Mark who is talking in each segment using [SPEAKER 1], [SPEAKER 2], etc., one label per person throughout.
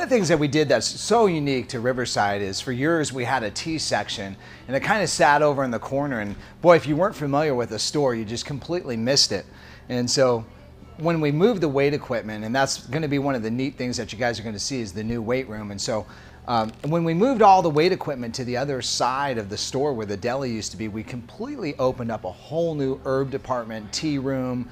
[SPEAKER 1] the things that we did that's so unique to Riverside is for years we had a tea section and it kind of sat over in the corner, and boy, if you weren't familiar with the store, you just completely missed it. And so when we moved the weight equipment, and that's going to be one of the neat things that you guys are going to see is the new weight room. And so when we moved all the weight equipment to the other side of the store where the deli used to be, we completely opened up a whole new herb department, tea room.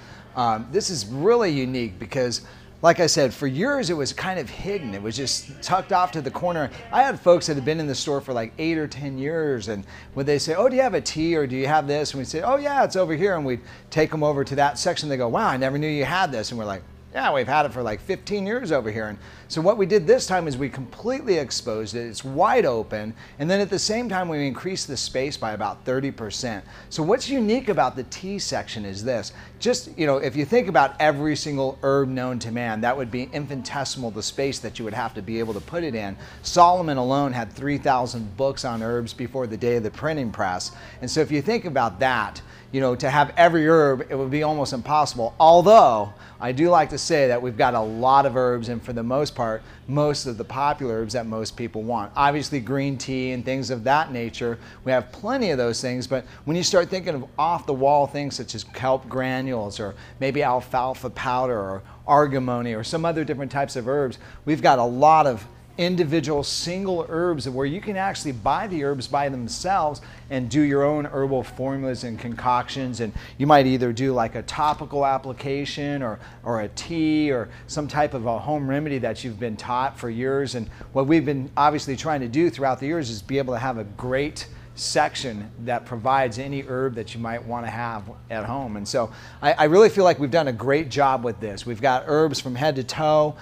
[SPEAKER 1] This is really unique because, like I said, for years it was kind of hidden. It was just tucked off to the corner. I had folks that had been in the store for like 8 or 10 years, and when they say, oh, do you have a tea or do you have this? And we'd say, oh yeah, it's over here. And we'd take them over to that section. They go, wow, I never knew you had this. And we're like, yeah, we've had it for like 15 years over here. And so what we did this time is we completely exposed it. It's wide open. And then at the same time, we increased the space by about 30%. So what's unique about the tea section is this. Just, if you think about every single herb known to man, that would be infinitesimal, the space that you would have to be able to put it in. Solomon alone had 3,000 books on herbs before the day of the printing press. And so if you think about that, to have every herb, it would be almost impossible. Although, I do like to say that we've got a lot of herbs, and for the most part, most of the popular herbs that most people want. Obviously, green tea and things of that nature, we have plenty of those things, but when you start thinking of off-the-wall things such as kelp granules, or maybe alfalfa powder, or argamony, or some other different types of herbs, we've got a lot of individual single herbs where you can actually buy the herbs by themselves and do your own herbal formulas and concoctions. And you might either do like a topical application or a tea or some type of a home remedy that you've been taught for years. And what we've been obviously trying to do throughout the years is be able to have a great section that provides any herb that you might want to have at home. And so I really feel like we've done a great job with this. We've got herbs from head to toe.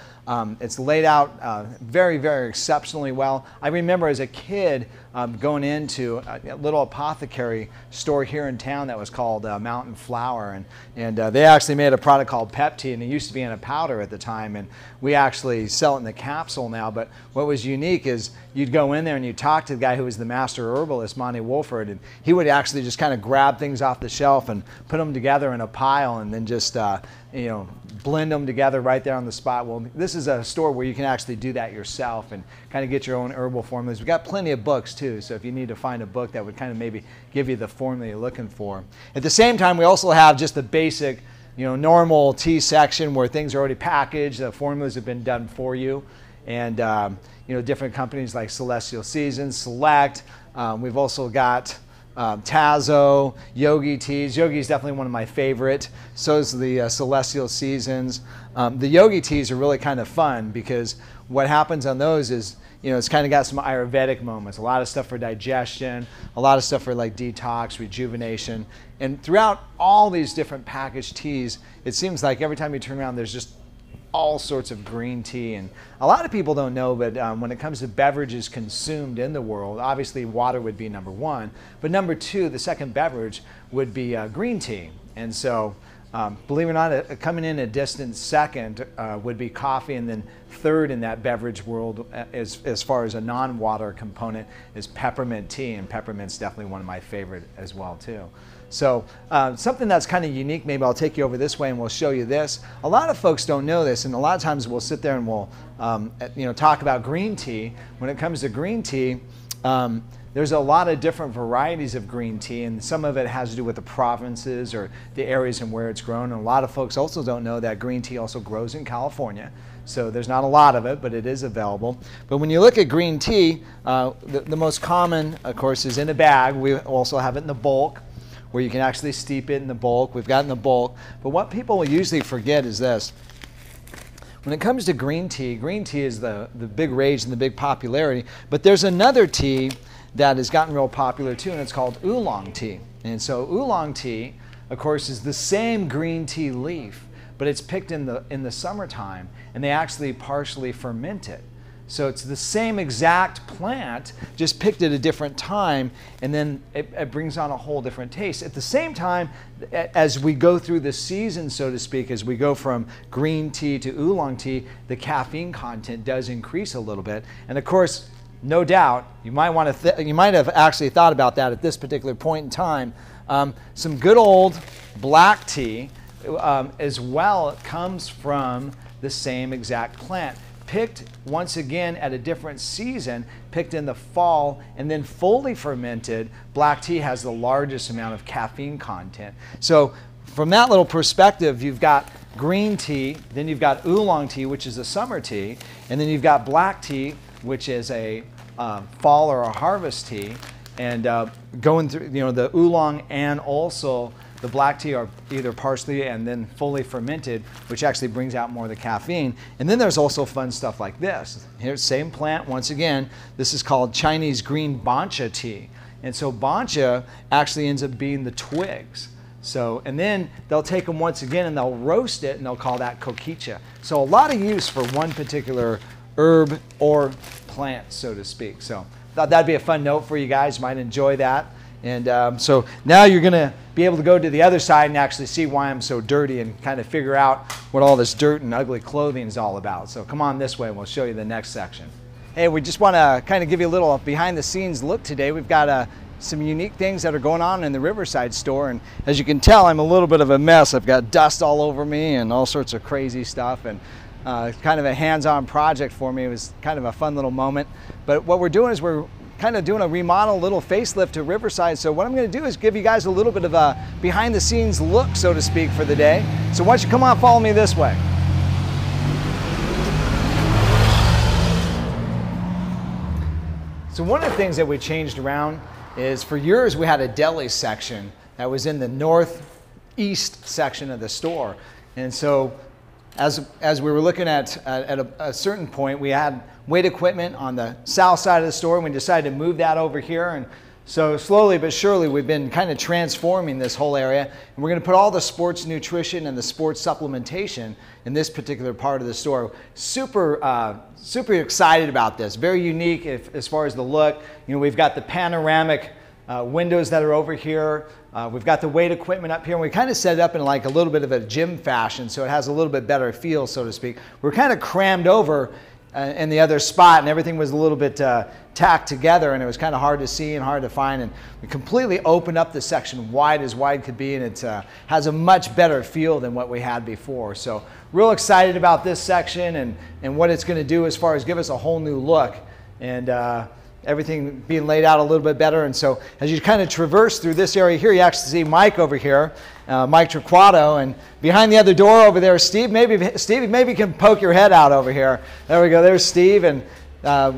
[SPEAKER 1] It's laid out very, very exceptionally well. I remember as a kid going into a little apothecary store here in town that was called Mountain Flower, and they actually made a product called Pep Tea, and it used to be in a powder at the time, and we actually sell it in the capsule now. But what was unique is you'd go in there and you'd talk to the guy who was the master herbalist, Monty Wolford, and he would actually just kind of grab things off the shelf and put them together in a pile and then just blend them together right there on the spot. Well, this is a store where you can actually do that yourself and kind of get your own herbal formulas. We've got plenty of books too, so if you need to find a book that would kind of maybe give you the formula you're looking for. At the same time, we also have just the basic, normal tea section where things are already packaged, the formulas have been done for you, and different companies like Celestial Seasons, Select. We've also got Tazo, Yogi teas. Yogi is definitely one of my favorite. So is the Celestial Seasons. The Yogi teas are really kind of fun because what happens on those is, it's kind of got some Ayurvedic moments. A lot of stuff for digestion, a lot of stuff for like detox, rejuvenation. And throughout all these different packaged teas, it seems like every time you turn around, there's just all sorts of green tea. And a lot of people don't know, but when it comes to beverages consumed in the world, obviously water would be number one, but number two, the second beverage would be green tea. And so believe it or not, coming in a distant second would be coffee, and then third in that beverage world as far as a non-water component is peppermint tea, and peppermint's definitely one of my favorite as well too. So something that's kind of unique, maybe I'll take you over this way and we'll show you this. A lot of folks don't know this, and a lot of times we'll sit there and we'll talk about green tea. When it comes to green tea, there's a lot of different varieties of green tea, and some of it has to do with the provinces or the areas and where it's grown. And a lot of folks also don't know that green tea also grows in California. So there's not a lot of it, but it is available. But when you look at green tea, the most common, of course, is in a bag. We also have it in the bulk, where you can actually steep it in the bulk. We've got it in the bulk. But what people will usually forget is this. When it comes to green tea is the big rage and the big popularity. But there's another tea that has gotten real popular too, and it's called oolong tea. And so oolong tea, of course, is the same green tea leaf, but it's picked in the summertime, and they actually partially ferment it. So it's the same exact plant, just picked at a different time, and then it brings on a whole different taste. At the same time, as we go through the season, so to speak, as we go from green tea to oolong tea, the caffeine content does increase a little bit. And of course, no doubt, you might have actually thought about that at this particular point in time. Some good old black tea as well comes from the same exact plant. picked once again at a different season, picked in the fall, and then fully fermented, black tea has the largest amount of caffeine content. So from that little perspective, you've got green tea, then you've got oolong tea, which is a summer tea, and then you've got black tea, which is a fall or a harvest tea. And going through, the oolong and also the black tea are either partially and then fully fermented, which actually brings out more of the caffeine. And then there's also fun stuff like this. Here's same plant once again. This is called Chinese green bancha tea. And so bancha actually ends up being the twigs. So, and then they'll take them once again and they'll roast it and they'll call that kokicha. So a lot of use for one particular herb or plant, so to speak. So thought that'd be a fun note for you guys. You might enjoy that. And so now you're going to be able to go to the other side and actually see why I'm so dirty and kind of figure out what all this dirt and ugly clothing is all about. So come on this way and we'll show you the next section. Hey, we just want to kind of give you a little behind the scenes look today. We've got some unique things that are going on in the Riverside store, and as you can tell, I'm a little bit of a mess. I've got dust all over me and all sorts of crazy stuff, and kind of a hands-on project for me. It was kind of a fun little moment. But what we're doing is we're kind of doing a remodel, little facelift to Riverside. So what I'm going to do is give you guys a little bit of a behind the scenes look, so to speak, for the day. So why don't you come on, follow me this way. So one of the things that we changed around is, for years we had a deli section that was in the northeast section of the store. And so as we were looking at a certain point, we had weight equipment on the south side of the store, and we decided to move that over here. And so slowly but surely we've been kind of transforming this whole area, and we're going to put all the sports nutrition and the sports supplementation in this particular part of the store. Super excited about this. Very unique as far as the look. We've got the panoramic windows that are over here. We've got the weight equipment up here, and we kind of set it up in like a little bit of a gym fashion, so it has a little bit better feel, so to speak. We're kind of crammed over in the other spot, and everything was a little bit tacked together, and it was kind of hard to see and hard to find. And we completely opened up the section wide as wide could be, and it has a much better feel than what we had before. So real excited about this section and what it's going to do as far as give us a whole new look, and everything being laid out a little bit better. And so as you kind of traverse through this area here, you actually see Mike over here, Mike Torquato, and behind the other door over there, Steve. Steve, maybe you can poke your head out over here. There we go. There's Steve, and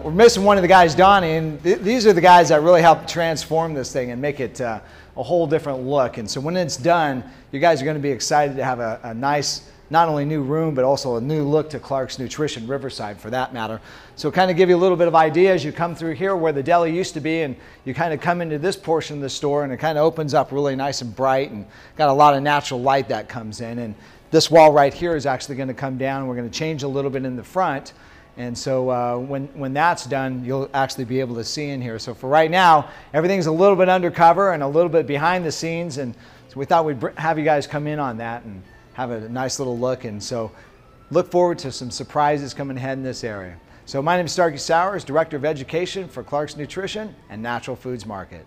[SPEAKER 1] we're missing one of the guys, Donnie. And these are the guys that really help transform this thing and make it a whole different look. And so when it's done, you guys are going to be excited to have a nice, not only new room, but also a new look to Clark's Nutrition, Riverside for that matter. So kind of give you a little bit of idea as you come through here where the deli used to be, and you kind of come into this portion of the store, and it kind of opens up really nice and bright, and got a lot of natural light that comes in. And this wall right here is actually going to come down, and we're going to change a little bit in the front. And so when that's done, you'll actually be able to see in here. So for right now, everything's a little bit undercover and a little bit behind the scenes, and so we thought we'd have you guys come in on that and have a nice little look. And so look forward to some surprises coming ahead in this area. So my name is Starkey Sowers, Director of Education for Clark's Nutrition and Natural Foods Market.